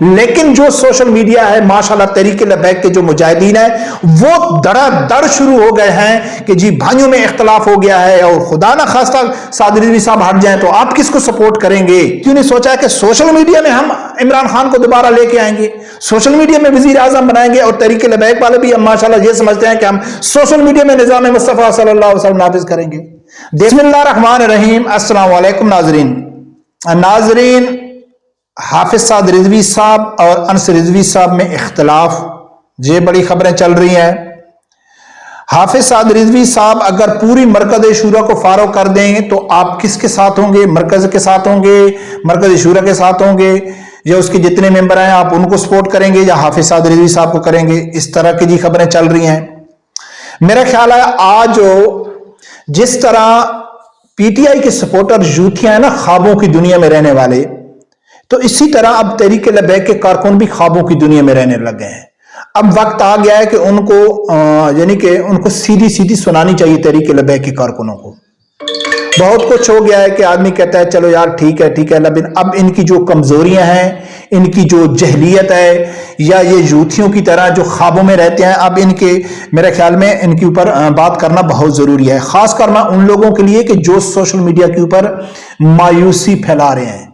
لیکن جو social media ہے ماشاءاللہ تحریک لبیک کے جو مجاہدین ہیں وہ دڑا دڑ شروع ہو گئے ہیں کہ جی بھائیوں میں اختلاف ہو گیا ہے، اور خدا نہ خواستہ سعد رضوی صاحب ہٹ جائیں تو آپ کس کو سپورٹ کریں گے؟ کیوں نہیں سوچا کہ سوشل میڈیا میں ہم عمران خان کو دوبارہ لے کے آئیں گے، سوشل میڈیا میں وزیر اعظم بنائیں گے، اور تحریک لبیک والے بھی ماشاءاللہ یہ سمجھتے ہیں کہ ہم سوشل میڈیا میں نظام مصطفیٰ صلی اللہ علیہ وسلم نافذ کریں گے۔ بسم اللہ الرحمن الرحیم۔ السلام علیکم ناظرین، حافظ سعد رضوی صاحب اور انس رضوی صاحب میں اختلاف، یہ بڑی خبریں چل رہی ہیں۔ حافظ سعد رضوی صاحب اگر پوری مرکز شورا کو فارغ کر دیں تو آپ کس کے ساتھ ہوں گے؟ مرکز کے ساتھ ہوں گے، مرکز شورا کے ساتھ ہوں گے، یا اس کے جتنے ممبر ہیں آپ ان کو سپورٹ کریں گے، یا حافظ سعد رضوی صاحب کو کریں گے؟ اس طرح کی جی خبریں چل رہی ہیں۔ میرا خیال ہے آج جس طرح پی ٹی آئی کے سپورٹر یوتھیاں ہیں نا، خوابوں کی دنیا میں رہنے والے، تو اسی طرح اب تحریک لبیک کے کارکن بھی خوابوں کی دنیا میں رہنے لگے ہیں۔ اب وقت آ گیا ہے کہ ان کو یعنی کہ ان کو سیدھی سیدھی سنانی چاہیے تحریک لبیک کے کارکنوں کو۔ بہت کچھ ہو گیا ہے کہ آدمی کہتا ہے چلو یار ٹھیک ہے لیکن اب ان کی جو کمزوریاں ہیں، ان کی جو جہلیت ہے، یا یہ یوتھیوں کی طرح جو خوابوں میں رہتے ہیں، اب ان کے میرے خیال میں ان کے اوپر بات کرنا بہت ضروری ہے، خاص کر میں ان لوگوں کے لیے کہ جو سوشل میڈیا کے اوپر مایوسی پھیلا رہے ہیں۔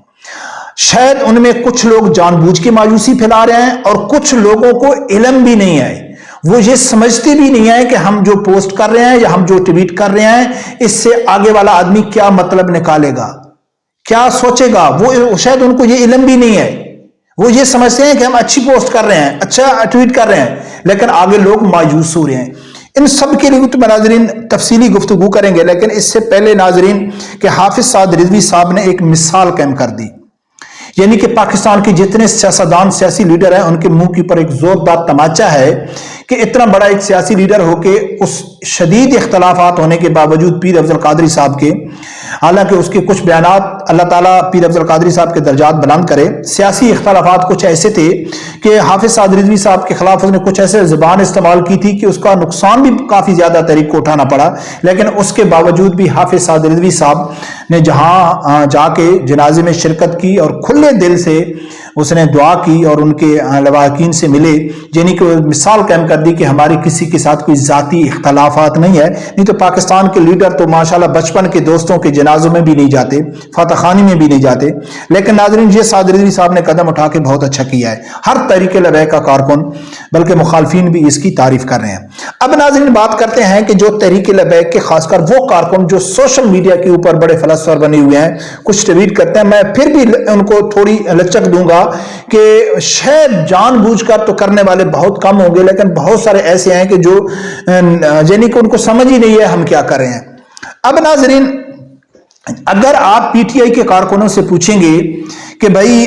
شاید ان میں کچھ لوگ جان بوجھ کے مایوسی پھیلا رہے ہیں، اور کچھ لوگوں کو علم بھی نہیں ہے، وہ یہ سمجھتے بھی نہیں ہے کہ ہم جو پوسٹ کر رہے ہیں یا ہم جو ٹویٹ کر رہے ہیں اس سے آگے والا آدمی کیا مطلب نکالے گا، کیا سوچے گا، وہ شاید ان کو یہ علم بھی نہیں ہے۔ وہ یہ سمجھتے ہیں کہ ہم اچھی پوسٹ کر رہے ہیں، اچھا ٹویٹ کر رہے ہیں، لیکن آگے لوگ مایوس ہو رہے ہیں۔ ان سب کے لیے تو ناظرین تفصیلی گفتگو کریں گے، لیکن اس سے پہلے ناظرین کہ حافظ سعد رضوی صاحب نے ایک مثال قائم کر دی، یعنی کہ پاکستان کے جتنے سیاستدان سیاسی لیڈر ہیں ان کے منہ کے اوپر ایک زوردار تماچا ہے کہ اتنا بڑا ایک سیاسی لیڈر ہو کے اس شدید اختلافات ہونے کے باوجود پیر افضل قادری صاحب کے، حالانکہ اس کے کچھ بیانات اللہ تعالیٰ پیر افضل قادری صاحب کے درجات بلند کرے، سیاسی اختلافات کچھ ایسے تھے کہ حافظ سعد رضوی صاحب کے خلاف اس نے کچھ ایسے زبان استعمال کی تھی کہ اس کا نقصان بھی کافی زیادہ تحریک کو اٹھانا پڑا، لیکن اس کے باوجود بھی حافظ سعد رضوی صاحب نے جہاں جا کے جنازے میں شرکت کی اور کھلے دل سے اس نے دعا کی اور ان کے لواحقین سے ملے، یعنی کہ مثال قائم کر دی کہ ہماری کسی کے ساتھ کوئی ذاتی اختلافات نہیں ہے۔ نہیں تو پاکستان کے لیڈر تو ماشاءاللہ بچپن کے دوستوں کے جنازوں میں بھی نہیں جاتے، فاتح خانی میں بھی نہیں جاتے، لیکن ناظرین یہ سعد رضوی صاحب نے قدم اٹھا کے بہت اچھا کیا ہے، ہر تحریک لبیک کا کارکن بلکہ مخالفین بھی اس کی تعریف کر رہے ہیں۔ اب ناظرین بات کرتے ہیں کہ جو تحریک لبیک کے خاص کر وہ کارکن جو سوشل میڈیا کے اوپر بڑے فلسفر بنے ہوئے ہیں، کچھ ٹویٹ کرتے ہیں، میں پھر بھی ان کو تھوڑی لچک دوں گا کہ شاید جان بوجھ کر تو کرنے والے بہت کم ہوں گے، لیکن بہت سارے ایسے ہیں کہ جو یعنی کہ ان کو سمجھ ہی نہیں ہے ہم کیا کر رہے ہیں۔ اب ناظرین اگر آپ پی ٹی آئی کے کارکنوں سے پوچھیں گے کہ بھائی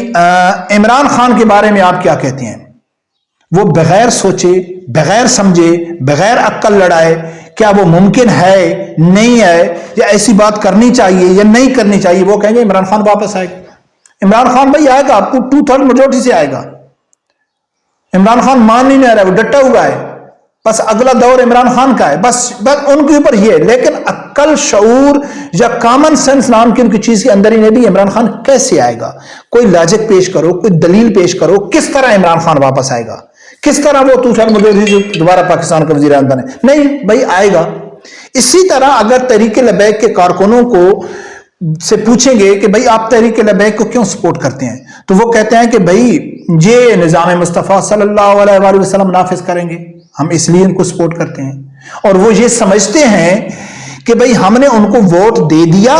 عمران خان کے بارے میں آپ کیا کہتے ہیں، وہ بغیر سوچے، بغیر سمجھے، بغیر عقل لڑائے کیا وہ ممکن ہے، نہیں ہے، یا ایسی بات کرنی چاہیے یا نہیں کرنی چاہیے، وہ کہیں گے عمران خان واپس آئے گا۔ عمران خان بھائی آئے گا، آپ کو 2/3 میجورٹی سے آئے گا۔ عمران خان مان نہیں رہا ہے، وہ ڈٹا ہوا ہے، بس اگلا دور عمران خان کا ہے، بس ان کے اوپر یہ۔ لیکن عقل، شعور یا کامن سینس نام کی ان کی چیز کے اندر ہی نہیں بھی عمران خان کیسے آئے گا؟ کوئی لاجک پیش کرو، کوئی دلیل پیش کرو، کس طرح عمران خان واپس آئے گا؟ کس طرح وہ 2/3 میجورٹی سے دوبارہ پاکستان کا وزیر اعظم بنے؟ نہیں بھائی آئے گا۔ اسی طرح اگر تحریک لبیک کے کارکنوں کو سے پوچھیں گے کہ بھائی آپ تحریک لبیک کو کیوں سپورٹ کرتے ہیں، تو وہ کہتے ہیں کہ بھائی یہ نظام مصطفیٰ صلی اللہ علیہ وآلہ وسلم نافذ کریں گے، ہم اس لیے ان کو سپورٹ کرتے ہیں، اور وہ یہ سمجھتے ہیں کہ بھئی ہم نے ان کو ووٹ دے دیا،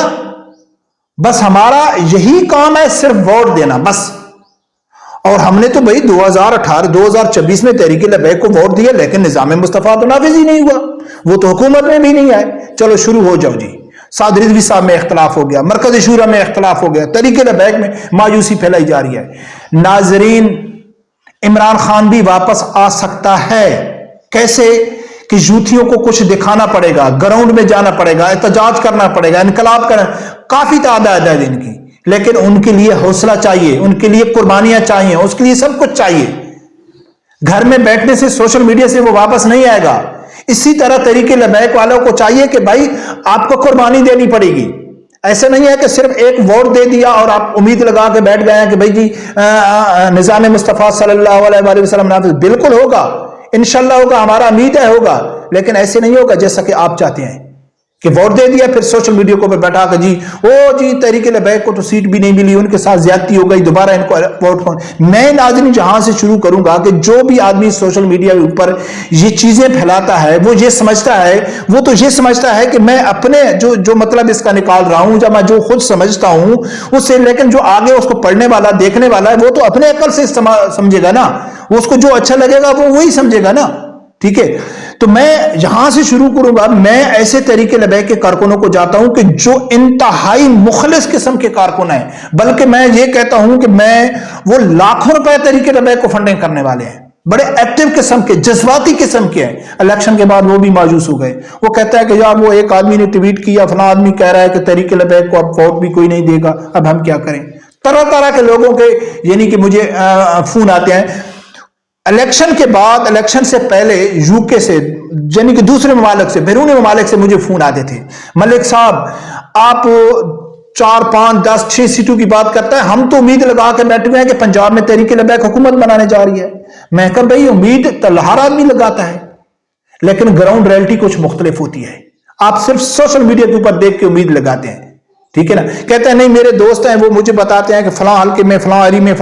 بس ہمارا یہی کام ہے، صرف ووٹ دینا بس۔ اور ہم نے تو بھئی 2024 میں تحریک لبیک کو ووٹ دیا، لیکن نظام مصطفیٰ تو نافذ ہی نہیں ہوا، وہ تو حکومت میں بھی نہیں آئے۔ چلو شروع ہو جاؤ جی، سعد رضوی صاحب میں اختلاف ہو گیا، مرکز شورا میں اختلاف ہو گیا، تحریک لبیک میں مایوسی پھیلائی جا رہی ہے۔ ناظرین عمران خان بھی واپس آ سکتا ہے، کیسے؟ کہ یوتھیوں کو کچھ دکھانا پڑے گا، گراؤنڈ میں جانا پڑے گا، احتجاج کرنا پڑے گا، انقلاب کرنا، کافی تعداد ہے ان کی، لیکن ان کے لیے حوصلہ چاہیے، ان کے لیے قربانیاں چاہیے، اس کے لیے سب کچھ چاہیے۔ گھر میں بیٹھنے سے، سوشل میڈیا سے وہ واپس نہیں آئے گا۔ اسی طرح تحریک لبیک والوں کو چاہیے کہ بھائی آپ کو قربانی دینی پڑے گی، ایسے نہیں ہے کہ صرف ایک ووٹ دے دیا اور آپ امید لگا کے بیٹھ گئے ہیں کہ بھائی جی نظام مصطفیٰ صلی اللہ علیہ وآلہ وسلم نافذ. بالکل ہوگا، انشاءاللہ ہوگا، ہمارا امید ہے ہوگا، لیکن ایسے نہیں ہوگا جیسا کہ آپ چاہتے ہیں کہ ووٹ دے دیا پھر سوشل میڈیا کو بیٹھا کہ جی تحریک لبیک کو تو سیٹ بھی نہیں ملی، ان کے ساتھ زیادتی ہو گئی، دوبارہ ان کو ووٹ کون. میں ناظرین جہاں سے شروع کروں گا کہ جو بھی آدمی سوشل میڈیا کے اوپر یہ چیزیں پھیلاتا ہے وہ یہ سمجھتا ہے کہ میں اپنے جو مطلب اس کا نکال رہا ہوں، جب میں جو خود سمجھتا ہوں اس سے، لیکن جو آگے اس کو پڑھنے والا دیکھنے والا ہے وہ تو اپنے عقل سے سمجھے گا نا، اس کو جو اچھا لگے گا وہ وہی سمجھے گا نا. ٹھیک ہے، تو میں یہاں سے شروع کروں گا. میں ایسے تحریک لبیک کے کارکنوں کو جاتا ہوں کہ جو انتہائی مخلص قسم کے کارکن ہیں، بلکہ میں یہ کہتا ہوں کہ وہ لاکھوں روپے تحریک لبیک کو فنڈنگ کرنے والے ہیں، بڑے ایکٹیو قسم کے، جذباتی قسم کے ہیں. الیکشن کے بعد وہ بھی مایوس ہو گئے. وہ کہتا ہے کہ یار وہ ایک آدمی نے ٹویٹ کیا، فلاں آدمی کہہ رہا ہے کہ تحریک لبیک کو اب ووٹ بھی کوئی نہیں دے گا، اب ہم کیا کریں. طرح طرح کے لوگوں کے یعنی کہ مجھے فون آتے ہیں. الیکشن کے بعد، الیکشن سے پہلے یو کے سے یعنی کہ دوسرے ممالک سے، بیرونی ممالک سے مجھے فون آتے تھے، ملک صاحب آپ 4 5 10 6 سیٹوں کی بات کرتا ہے، ہم تو امید لگا کے بیٹھے ہوئے ہیں کہ پنجاب میں تحریک لبیک حکومت بنانے جا رہی ہے. میں کہا بھائی امید تو ہر آدمی لگاتا ہے، لیکن گراؤنڈ ریئلٹی کچھ مختلف ہوتی ہے. آپ صرف سوشل میڈیا کے اوپر دیکھ کے امید لگاتے ہیں. ٹھیک ہے نا. کہتے ہیں نہیں میرے دوست ہیں وہ مجھے بتاتے ہیں کہ فلاں حلقے میں، فلاں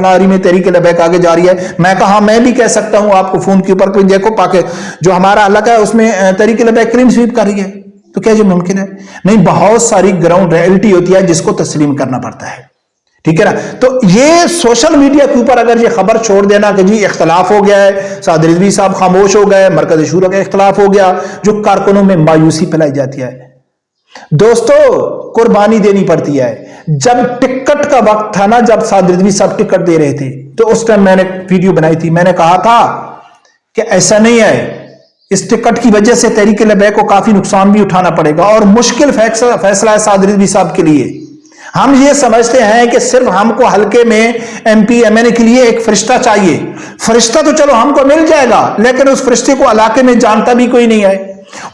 اری میں تحریک لبیک آگے جا رہی ہے. میں کہا ہاں میں بھی کہہ سکتا ہوں آپ کو فون کے اوپر، کوئی دیکھو پاکے جو ہمارا حلقہ ہے اس میں تحریک لبیک کلین سویپ کر رہی ہے. تو کیا یہ ممکن ہے؟ نہیں، بہت ساری گراؤنڈ ریئلٹی ہوتی ہے جس کو تسلیم کرنا پڑتا ہے. ٹھیک ہے نا. تو یہ سوشل میڈیا کے اوپر اگر یہ خبر چھوڑ دینا کہ جی اختلاف ہو گیا ہے، سعد رضوی صاحب خاموش ہو گئے، مرکز شورا کا اختلاف ہو گیا، جو کارکنوں میں مایوسی پھیلائی جاتی ہے. دوستو قربانی دینی پڑتی ہے. جب ٹکٹ کا وقت تھا نا، جب سعد رضوی صاحب ٹکٹ دے رہے تھے، تو اس ٹائم میں نے ویڈیو بنائی تھی. میں نے کہا تھا کہ ایسا نہیں ہے، اس ٹکٹ کی وجہ سے تحریک لبیک کو کافی نقصان بھی اٹھانا پڑے گا، اور مشکل فیصلہ ہے سعد رضوی صاحب کے لیے. ہم یہ سمجھتے ہیں کہ صرف ہم کو حلقے میں ایم پی ایم این اے کے لیے ایک فرشتہ چاہیے. فرشتہ تو چلو ہم کو مل جائے گا، لیکن اس فرشتے کو علاقے میں جانتا بھی کوئی نہیں ہے.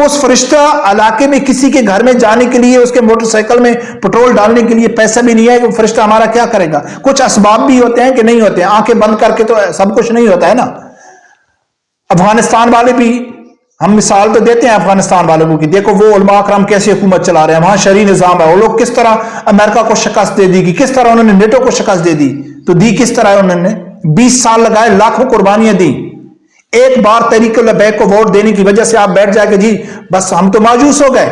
اس فرشتہ علاقے میں کسی کے گھر میں جانے کے لیے، اس کے موٹر سائیکل میں پٹرول ڈالنے کے لیے پیسہ بھی نہیں ہے. کہ فرشتہ ہمارا کیا کرے گا؟ کچھ اسباب بھی ہوتے ہیں کہ نہیں ہوتے ہیں، آنکھیں بند کر کے تو سب کچھ نہیں ہوتا ہے نا. افغانستان والے بھی، ہم مثال تو دیتے ہیں افغانستان والوں کی، دیکھو وہ علماء اکرام کیسے حکومت چلا رہے ہیں، وہاں شرعی نظام ہے. وہ لوگ کس طرح امریکہ کو شکست دے دی، کس طرح انہوں نے نیٹو کو شکست دے دی. تو دی کس طرح انہوں نے 20 سال لگائے، لاکھوں قربانیاں دی. ایک بار تحریک لبیک کو ووٹ دینے کی وجہ سے آپ بیٹھ جائے کہ جی بس ہم تو مایوس ہو گئے.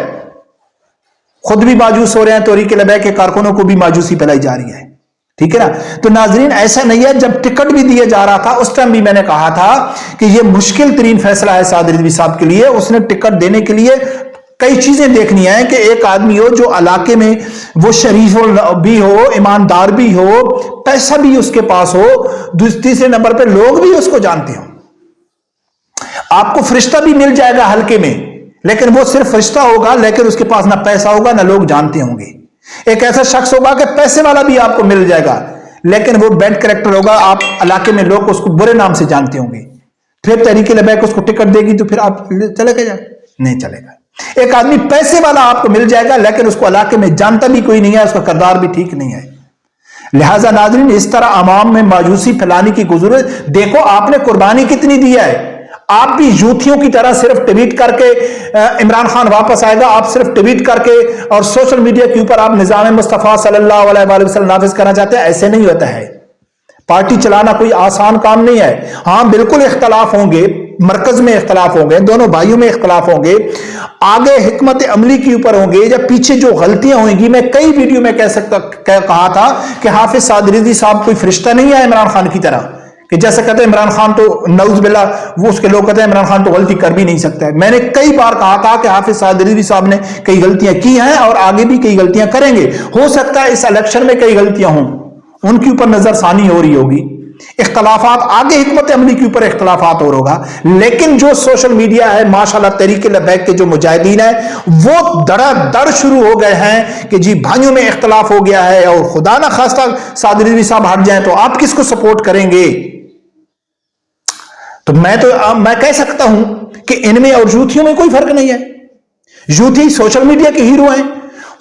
خود بھی مایوس ہو رہے ہیں، تحریک لبیک کے کارکنوں کو بھی مایوسی پھیلائی جا رہی ہے. ٹھیک ہے نا. تو ناظرین ایسا نہیں ہے، جب ٹکٹ بھی دیا جا رہا تھا اس ٹائم بھی میں نے کہا تھا کہ یہ مشکل ترین فیصلہ ہے سعد رضوی صاحب کے لیے. اس نے ٹکٹ دینے کے لیے کئی چیزیں دیکھنی ہیں کہ ایک آدمی ہو جو علاقے میں وہ شریف بھی ہو، ایماندار بھی ہو، پیسہ بھی اس کے پاس ہو، تیسرے نمبر پہ لوگ بھی اس کو جانتے ہوں. آپ کو فرشتہ بھی مل جائے گا حلقے میں، لیکن وہ صرف فرشتہ ہوگا، لیکن اس کے پاس نہ پیسہ ہوگا نہ لوگ جانتے ہوں گے. ایک ایسا شخص ہوگا کہ پیسے والا بھی آپ کو مل جائے گا، لیکن وہ بیڈ کریکٹر ہوگا، آپ علاقے میں لوگ اس کو برے نام سے جانتے ہوں گے. پھر تحریک لبیک اس کو ٹکٹ دے گی تو پھر آپ چلے گا؟ نہیں چلے گا. ایک آدمی پیسے والا آپ کو مل جائے گا، لیکن اس کو علاقے میں جانتا بھی کوئی نہیں ہے، اس کا کردار بھی ٹھیک نہیں ہے. لہٰذا ناظرین اس طرح عوام میں مایوسی پھیلانے کی ضرورت. دیکھو آپ نے قربانی کتنی دی ہے. آپ بھی یوتھیوں کی طرح صرف ٹویٹ کر کے عمران خان واپس آئے گا، آپ صرف ٹویٹ کر کے اور سوشل میڈیا کے اوپر آپ نظام مصطفیٰ صلی اللہ علیہ وآلہ وسلم نافذ کرنا چاہتے ہیں. ایسے نہیں ہوتا ہے. پارٹی چلانا کوئی آسان کام نہیں ہے. ہاں بالکل اختلاف ہوں گے، مرکز میں اختلاف ہوں گے، دونوں بھائیوں میں اختلاف ہوں گے، آگے حکمت عملی کے اوپر ہوں گے، یا پیچھے جو غلطیاں ہوئیں گی. میں کئی ویڈیو میں کہا تھا کہ حافظ سعد رضوی صاحب کوئی فرشتہ نہیں ہے عمران خان کی طرح، کہ جیسے کہتے ہیں عمران خان تو نعوذ باللہ، وہ اس کے لوگ کہتے ہیں عمران خان تو غلطی کر بھی نہیں سکتا ہے. میں نے کئی بار کہا تھا کہ حافظ سعد رضوی صاحب نے کئی غلطیاں کی ہیں اور آگے بھی کئی غلطیاں کریں گے. ہو سکتا ہے اس الیکشن میں کئی غلطیاں ہوں، ان کے اوپر نظر ثانی ہو رہی ہوگی. اختلافات آگے حکمت عملی کے اوپر اختلافات اور ہوگا، لیکن جو سوشل میڈیا ہے ماشاءاللہ تحریک لبیک کے جو مجاہدین ہیں وہ دڑا دڑ شروع ہو گئے ہیں کہ جی بھائیوں میں اختلاف ہو گیا ہے، اور خدا نہ خواستہ سعد رضوی صاحب ہٹ جائیں تو آپ کس کو سپورٹ کریں گے. تو میں کہہ سکتا ہوں کہ ان میں اور یوتھیوں میں کوئی فرق نہیں ہے. یوتھی سوشل میڈیا کے ہیرو ہیں،